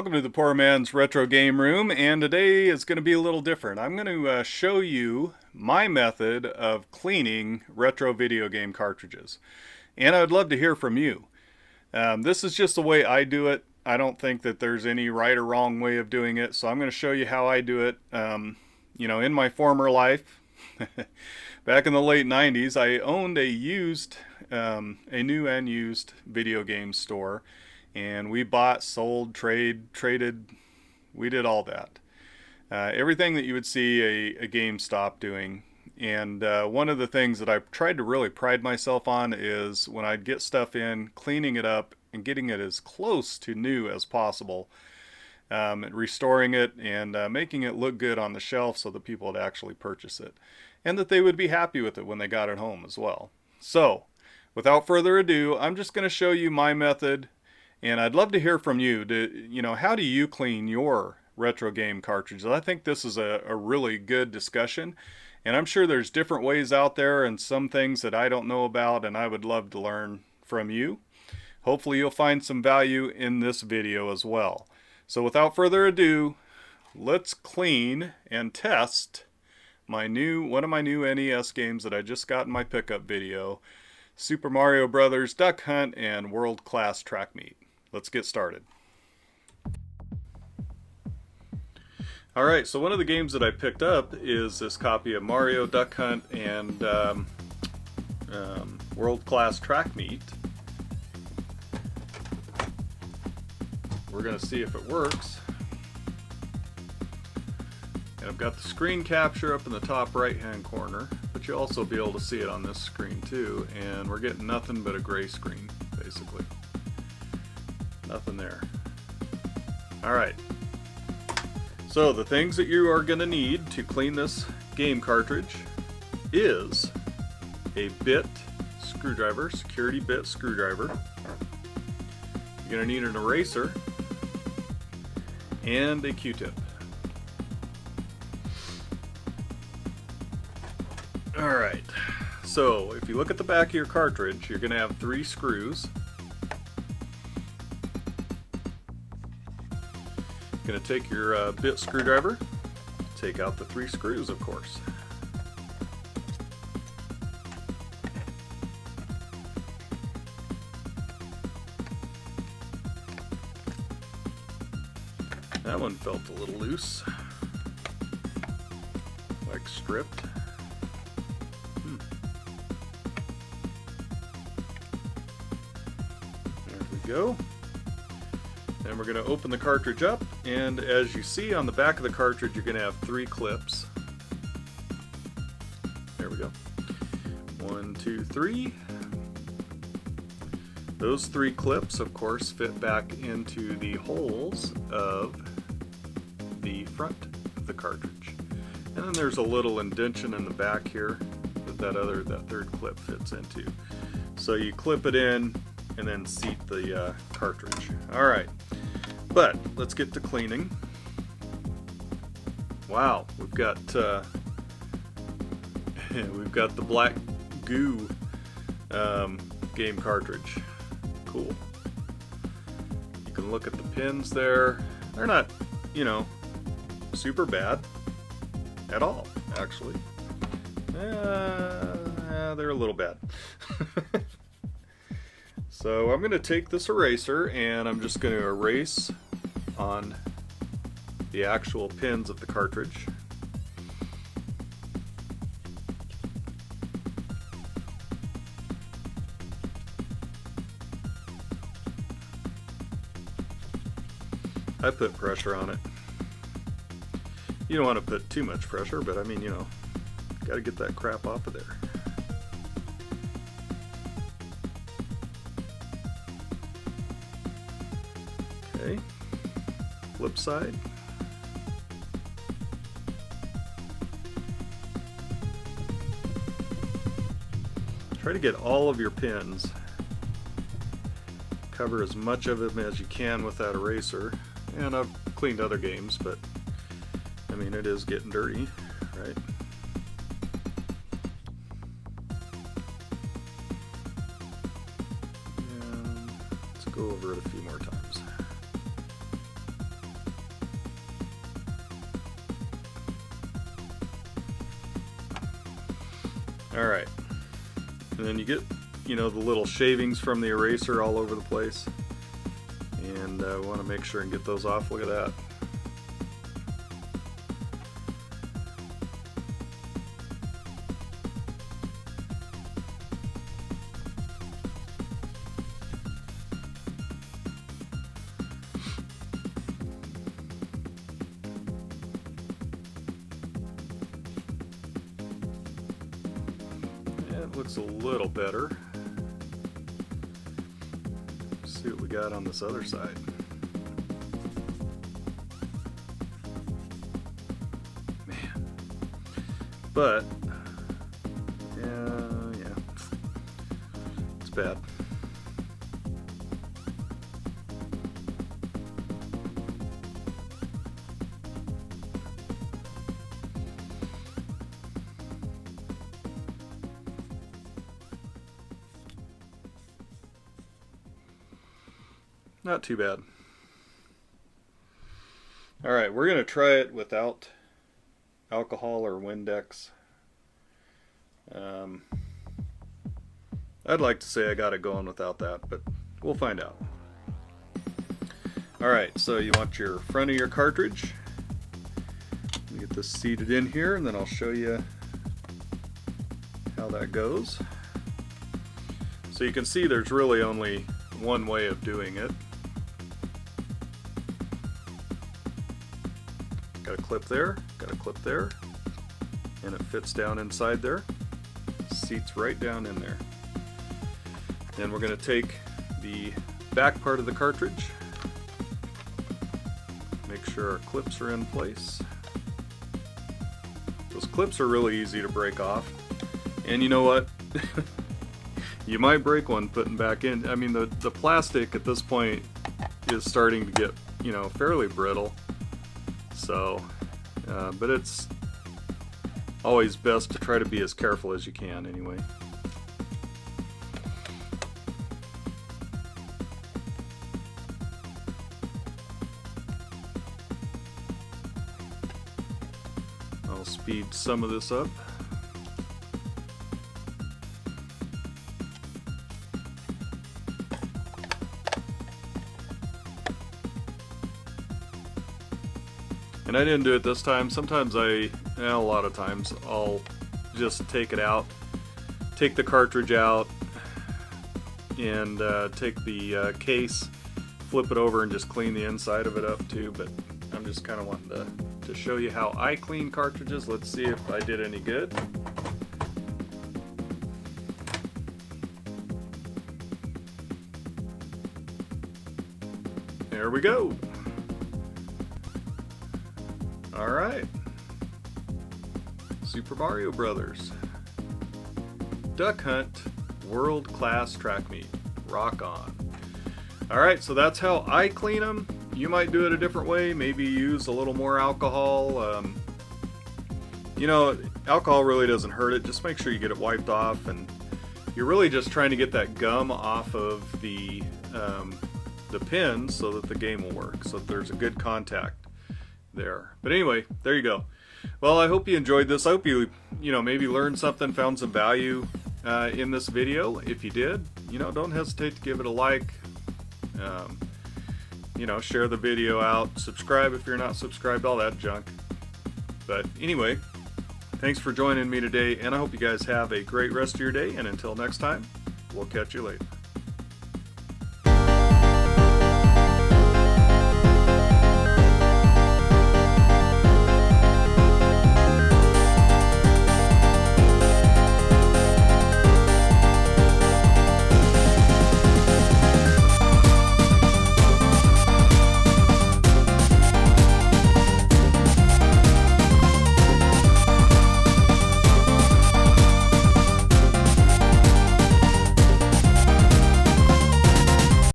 Welcome to the Poor Man's Retro Game Room, and today is going to be a little different. I'm going to show you my method of cleaning retro video game cartridges, and I'd love to hear from you. This is just the way I do it. I don't think that there's any right or wrong way of doing it, so I'm going to show you how I do it. In my former life, back in the late 90s, I owned a new and used video game store. And we bought, sold, traded, we did all that. Everything that you would see a GameStop doing. And one of the things that I tried to really pride myself on is when I'd get stuff in, cleaning it up and getting it as close to new as possible. Restoring it and making it look good on the shelf so that people would actually purchase it. And that they would be happy with it when they got it home as well. So, without further ado, I'm just going to show you my method. And I'd love to hear from you. How do you clean your retro game cartridges? I think this is a really good discussion. And I'm sure there's different ways out there and some things that I don't know about, and I would love to learn from you. Hopefully you'll find some value in this video as well. So without further ado, let's clean and test one of my new NES games that I just got in my pickup video. Super Mario Brothers, Duck Hunt, and World Class Track Meet. Let's get started. Alright, so one of the games that I picked up is this copy of Mario, Duck Hunt, and World Class Track Meet. We're going to see if it works. And I've got the screen capture up in the top right hand corner, but you'll also be able to see it on this screen too, and we're getting nothing but a gray screen basically. Nothing there. Alright, so the things that you are going to need to clean this game cartridge is a bit screwdriver, security bit screwdriver. You're going to need an eraser and a Q-tip. Alright, so if you look at the back of your cartridge, you're going to have 3 screws. You're going to take your bit screwdriver, take out the 3 screws, of course. That one felt a little loose, like stripped. There we go. And we're going to open the cartridge up, and as you see on the back of the cartridge, you're going to have 3 clips. There we go. 1, 2, 3. Those 3 clips, of course, fit back into the holes of the front of the cartridge. And then there's a little indentation in the back here that that third clip fits into. So you clip it in and then seat the cartridge. Alright, but let's get to cleaning. Wow, we've got the black goo game cartridge. Cool. You can look at the pins there. They're not, super bad at all, actually. They're a little bad. So I'm going to take this eraser and I'm just going to erase on the actual pins of the cartridge. I put pressure on it. You don't want to put too much pressure, but I mean, got to get that crap off of there. Okay, flip side. Try to get all of your pins. Cover as much of them as you can with that eraser. And I've cleaned other games, but I mean, it is getting dirty, right? And let's go over it a few more times. Alright, and then you get, you know, the little shavings from the eraser all over the place, and we want to make sure and get those off. Look at that. It looks a little better. Let's see what we got on this other side. Man. But, yeah, it's bad. Not too bad. Alright, we're going to try it without alcohol or Windex. I'd like to say I got it going without that, but we'll find out. Alright, so you want your front of your cartridge. Get this seated in here, and then I'll show you how that goes. So you can see there's really only one way of doing it. Got a clip there, got a clip there, and it fits down inside there. Seats right down in there. Then we're going to take the back part of the cartridge, make sure our clips are in place. Those clips are really easy to break off, and you know what? You might break one putting back in. I mean, the plastic at this point is starting to get, you know, fairly brittle. So, but it's always best to try to be as careful as you can anyway. I'll speed some of this up. And I didn't do it this time. Sometimes a lot of times I'll just take it out, take the cartridge out, and take the case, flip it over, and just clean the inside of it up too. But I'm just kind of wanting to show you how I clean cartridges. Let's see if I did any good. There we go. Alright, Super Mario Brothers. Duck Hunt World Class Track Meet. Rock on. Alright, so that's how I clean them. You might do it a different way, maybe use a little more alcohol. You know, alcohol really doesn't hurt it, just make sure you get it wiped off, and you're really just trying to get that gum off of the pins so that the game will work, so that there's a good contact there. But anyway, there you go. Well, I hope you enjoyed this. I hope you maybe learned something, found some value in this video. If you did, don't hesitate to give it a like. Share the video out, subscribe if you're not subscribed, all that junk. But anyway, thanks for joining me today, and I hope you guys have a great rest of your day, and until next time, we'll catch you later.